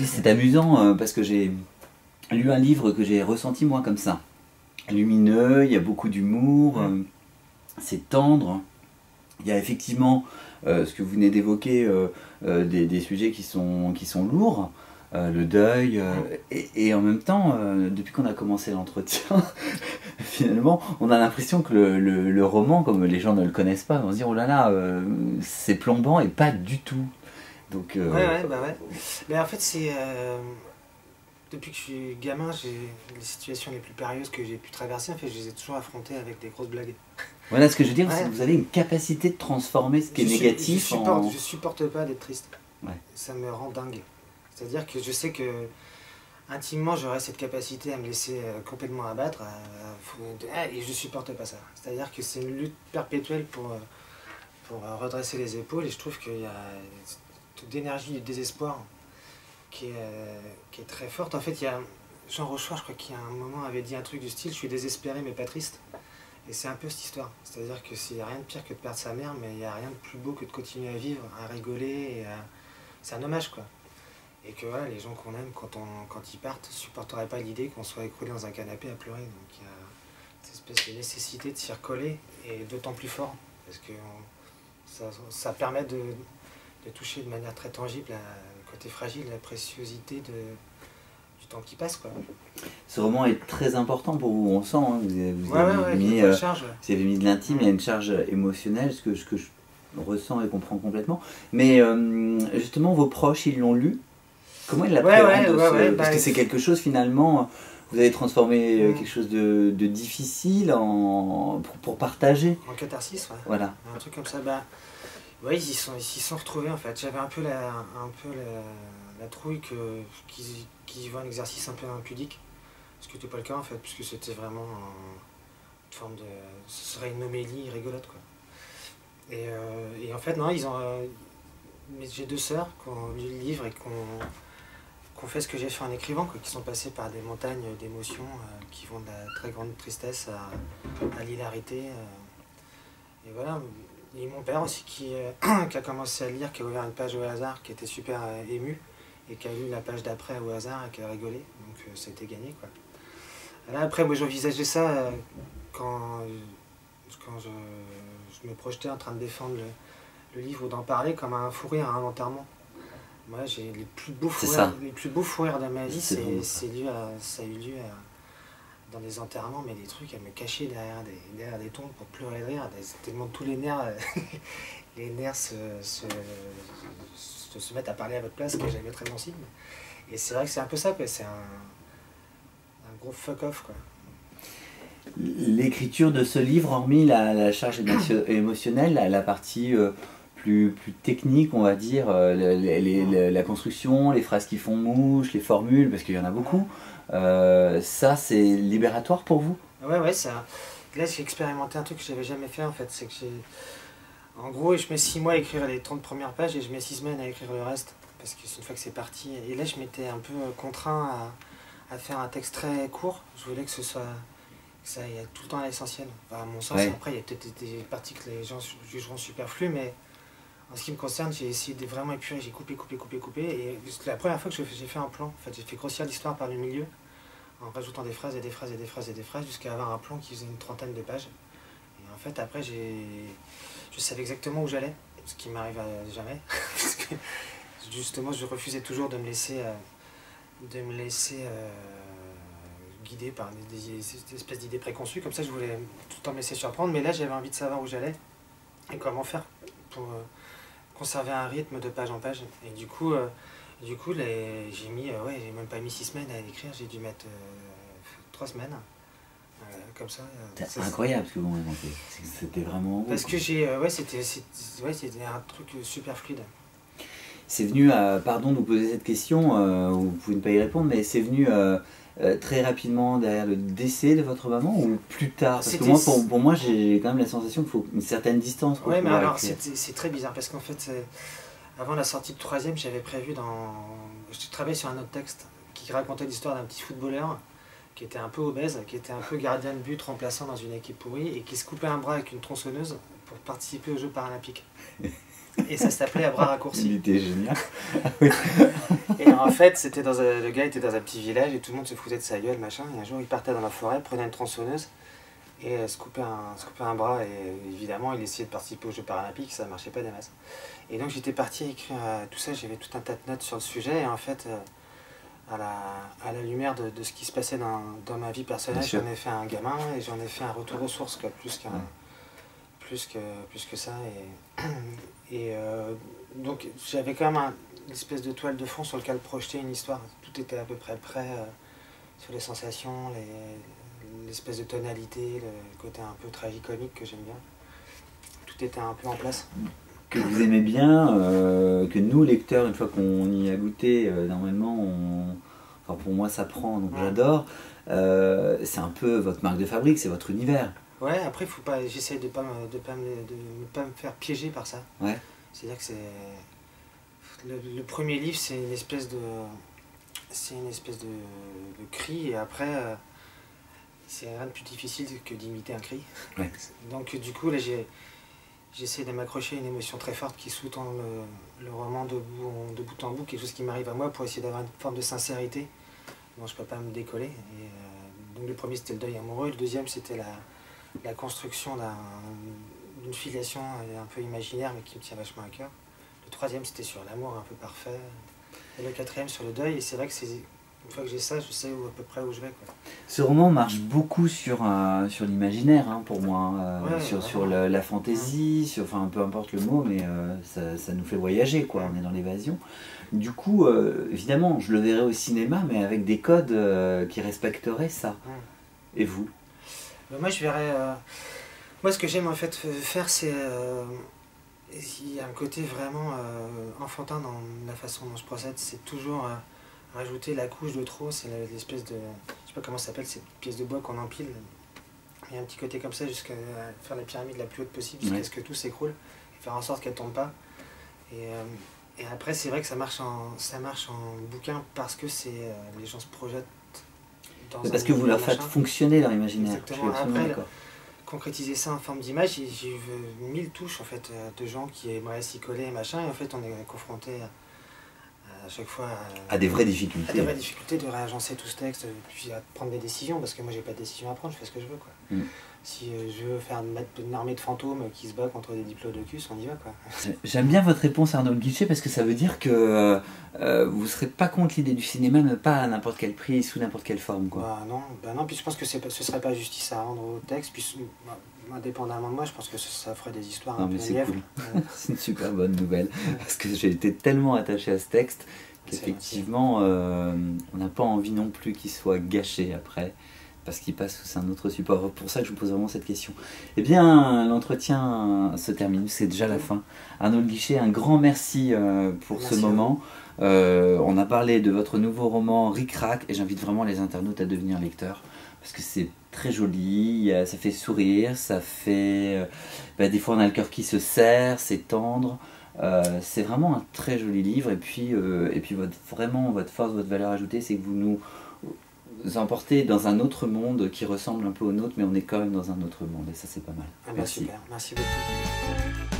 puis c'est amusant parce que j'ai lu un livre que j'ai ressenti moi comme ça. Lumineux, il y a beaucoup d'humour, c'est tendre. Il y a effectivement ce que vous venez d'évoquer, des sujets qui sont lourds, le deuil, et en même temps, depuis qu'on a commencé l'entretien, finalement, on a l'impression que le roman, comme les gens ne le connaissent pas, vont se dire oh là là, c'est plombant et pas du tout. Donc, ouais. Mais en fait, c'est. Depuis que je suis gamin, les situations les plus périlleuses que j'ai pu traverser, en fait, je les ai toujours affrontées avec des grosses blagues. Voilà ce que je veux dire, Ouais. c'est que vous avez une capacité de transformer ce qui est négatif en... Je supporte pas d'être triste. Ouais. Ça me rend dingue. C'est-à-dire que je sais que intimement j'aurais cette capacité à me laisser complètement abattre et je supporte pas ça. C'est-à-dire que c'est une lutte perpétuelle pour redresser les épaules et je trouve qu'il y a toute d'énergie et de désespoir qui est très forte. En fait, il y a Jean Rochefort, je crois qu'il y a un moment avait dit un truc du style « je suis désespéré mais pas triste ». Et c'est un peu cette histoire. C'est-à-dire que s'il n'y a rien de pire que de perdre sa mère, mais il n'y a rien de plus beau que de continuer à vivre, à rigoler. C'est un hommage, quoi. Et que voilà, les gens qu'on aime, quand ils partent, ne supporteraient pas l'idée qu'on soit écroulé dans un canapé à pleurer. Donc il y a cette espèce de nécessité de s'y recoller, et d'autant plus fort, parce que ça permet de toucher de manière très tangible le côté fragile, la préciosité du temps qui passe, quoi. Ce roman est très important pour vous, on sent, hein, vous avez mis de l'intime, il y a une charge émotionnelle, ce que je ressens et comprends complètement. Mais justement, vos proches, ils l'ont lu. Comment ils l'appréhendent parce que c'est quelque chose finalement, vous avez transformé quelque chose de difficile pour partager. En catharsis, ouais. Voilà. Un truc comme ça, ouais, ils s'y sont retrouvés en fait. J'avais un peu la trouille qu'ils voient un exercice un peu impudique. Ce qui n'était pas le cas en fait, puisque c'était vraiment une forme de... Ce serait une homélie rigolote, quoi. Et en fait, non, j'ai deux sœurs qui ont lu le livre et qui ont fait ce que j'ai fait en écrivant, quoi, qui sont passées par des montagnes d'émotions qui vont de la très grande tristesse à l'hilarité. Et voilà. Et mon père aussi qui a commencé à lire, qui a ouvert une page au hasard, qui était super ému, et qui a lu la page d'après au hasard et qui a rigolé. Donc ça a été gagné, quoi. Là, après, moi j'envisageais ça quand je me projetais en train de défendre le livre ou d'en parler comme un fou rire à un enterrement. Moi, j'ai les plus beaux fous rires de ma vie, ça a eu lieu dans des enterrements, mais des trucs à me cacher derrière des tombes pour pleurer de rire, tellement tous les nerfs, se mettent à parler à votre place, que j'avais très bon signe. Et c'est vrai que c'est un peu ça, quoi. C'est un gros fuck off, quoi. L'écriture de ce livre, hormis la charge émotionnelle, la partie plus technique, on va dire, la construction, les phrases qui font mouche, les formules, parce qu'il y en a beaucoup, ça c'est libératoire pour vous? Ouais, ça. Là j'ai expérimenté un truc que j'avais jamais fait en fait, c'est que en gros je mets 6 mois à écrire les 30 premières pages et je mets 6 semaines à écrire le reste, parce que c'est une fois que c'est parti. Et là je m'étais un peu contraint à faire un texte très court, je voulais que ça aille tout le temps à l'essentiel. Enfin, à mon sens, après il y a peut-être des parties que les gens jugeront superflues, mais en ce qui me concerne, j'ai essayé de vraiment épurer, j'ai coupé, et c'est la première fois que j'ai fait un plan. En fait, j'ai fait grossir l'histoire par le milieu, en rajoutant des phrases, jusqu'à avoir un plan qui faisait une trentaine de pages. Et en fait, après, je savais exactement où j'allais, ce qui m'arrive jamais. Parce que, justement, je refusais toujours de me laisser guider par des espèces d'idées préconçues. Comme ça, je voulais tout le temps me laisser surprendre. Mais là, j'avais envie de savoir où j'allais et comment faire pour conserver un rythme de page en page. Et du coup j'ai même pas mis 6 semaines à l'écrire, j'ai dû mettre 3 semaines. Comme ça. C'est incroyable ce que vous m'avez montré. C'était vraiment beau. Parce que c'était un truc super fluide. C'est venu, pardon de vous poser cette question, vous pouvez ne pas y répondre, mais c'est venu très rapidement derrière le décès de votre maman ou plus tard? Parce que moi, pour moi, j'ai quand même la sensation qu'il faut une certaine distance. Oui, mais alors c'est très bizarre parce qu'en fait, avant la sortie de 3e, j'avais prévu je travaillais sur un autre texte qui racontait l'histoire d'un petit footballeur qui était un peu obèse, qui était un peu gardien de but remplaçant dans une équipe pourrie et qui se coupait un bras avec une tronçonneuse pour participer aux Jeux paralympiques. Et ça s'appelait À bras raccourcis. Il était génial. Et en fait, le gars était dans un petit village et tout le monde se foutait de sa gueule, machin. Et un jour, il partait dans la forêt, prenait une tronçonneuse et se coupait un bras. Et évidemment, il essayait de participer aux Jeux Paralympiques, ça marchait pas des masses. Et donc, j'étais parti écrire tout ça, j'avais tout un tas de notes sur le sujet. Et en fait, à la lumière de ce qui se passait dans ma vie personnelle, j'en ai fait un gamin et j'en ai fait un retour aux sources, quoi, plus que ça. Donc, j'avais quand même une espèce de toile de fond sur lequel projeter une histoire. Tout était à peu près prêt sur les sensations, l'espèce de tonalité, le côté un peu tragicomique que j'aime bien. Tout était un peu en place. Que vous aimez bien, que nous, lecteurs, une fois qu'on y a goûté, normalement, enfin, pour moi, ça prend, donc j'adore. C'est un peu votre marque de fabrique, c'est votre univers. Ouais, après, j'essaie de ne pas me faire piéger par ça. Ouais. C'est-à-dire que le premier livre, c'est une espèce de cri, et après, c'est rien de plus difficile que d'imiter un cri. Ouais. Donc du coup, là, j'essaie de m'accrocher à une émotion très forte qui sous-tend le roman de bout en bout, quelque chose qui m'arrive à moi pour essayer d'avoir une forme de sincérité dont je ne peux pas me décoller. Donc le premier, c'était le deuil amoureux, le deuxième, c'était la construction d'une filiation un peu imaginaire mais qui me tient vachement à cœur. Le troisième, c'était sur l'amour un peu parfait. Et le quatrième, sur le deuil. Et c'est vrai que une fois que j'ai ça, je sais à peu près où je vais, quoi. Ce roman marche beaucoup sur l'imaginaire, hein, pour moi, sur la fantaisie, enfin peu importe le mot, mais ça nous fait voyager, quoi. On est dans l'évasion. Du coup, évidemment, je le verrai au cinéma, mais avec des codes qui respecteraient ça. Et vous? Moi, je verrais. Moi, ce que j'aime en fait faire, c'est. Il y a un côté vraiment enfantin dans la façon dont je procède. C'est toujours rajouter la couche de trop. C'est l'espèce de. Je sais pas comment ça s'appelle, cette pièce de bois qu'on empile. Il y a un petit côté comme ça jusqu'à faire la pyramide la plus haute possible, jusqu'à ce que tout s'écroule. Et faire en sorte qu'elle tombe pas. Et après, c'est vrai que ça marche en bouquin parce que les gens se projettent. Parce que vous leur faites fonctionner leur imaginaire. Exactement. Après, concrétiser ça en forme d'image, j'ai eu 1000 touches en fait, de gens qui aimeraient s'y coller et machin, et en fait on est confronté à chaque fois à des vraies difficultés. À des vraies difficultés de réagencer tout ce texte, puis à prendre des décisions, parce que moi j'ai pas de décision à prendre, je fais ce que je veux, quoi. Si je veux mettre une armée de fantômes qui se bat contre des diplodocus, on y va, quoi. J'aime bien votre réponse, Arnaud Guichet, parce que ça veut dire que vous ne serez pas contre l'idée du cinéma, mais pas à n'importe quel prix, sous n'importe quelle forme, quoi. Bah non, puis je pense que ce serait pas justice à rendre au texte, puis indépendamment de moi, je pense que ça ferait des histoires un peu lièvres. Cool. C'est une super bonne nouvelle, parce que j'ai été tellement attaché à ce texte qu'effectivement, on n'a pas envie non plus qu'il soit gâché après, parce qu'il passe sous un autre support. Pour ça que je vous pose vraiment cette question. Eh bien, l'entretien se termine, c'est déjà la fin. Arnaud Guichet, un grand merci pour ce moment. On a parlé de votre nouveau roman Ric Rac, et j'invite vraiment les internautes à devenir lecteurs, parce que c'est très joli, ça fait sourire, ça fait... des fois on a le cœur qui se serre, c'est tendre. C'est vraiment un très joli livre, et puis vraiment votre force, votre valeur ajoutée, c'est que vous nous emportez dans un autre monde qui ressemble un peu au nôtre, mais on est quand même dans un autre monde, et ça c'est pas mal. Merci. Super, merci beaucoup.